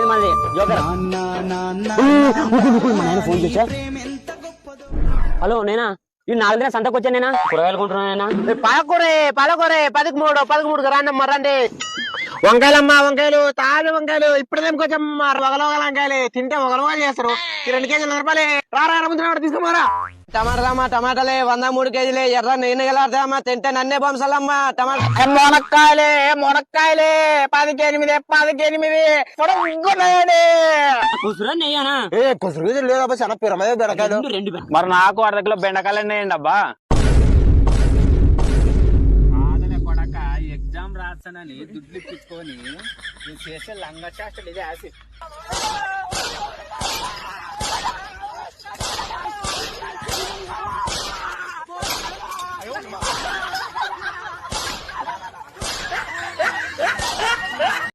మనది joker. Phone చేసా. Hello నేనా ఈ 4 దిన సంతకు వచ్చా నేనా కూరగాయలు కొంటున్నా. పాలకూరే 13 రాండమ్మ రండి. వంకాయలమ్మా వంకాయలు తాజా వంకాయలు ఇప్పుడే కొంచెం వగలవగల వంకాయలు తింటే వగలవగలు చేస్తారు. 2 కేజీలు 100 రూపాయలే. రారా తీసుకోమారా. టమాటాలమ్మా టమాటాలే 103 కేజీలే. ఎర్ర నేను గెలాడతామా తింటే నన్నే బొంసాలమ్మా. టమాటా మునక్కాయలే 10 కూసురా నెయ్యానా కుసురు లేదా చాలా పిరమదే బెండకాయలు. మరి నాకు 1/2 కిలో బెండకాయలు ఉన్నాయండి అబ్బా. కొడక ఎగ్జామ్ రాస్తానని దుడ్లు ఇప్పించుకొని చేసే లంగ చేష్టలు ఇదే యాసి.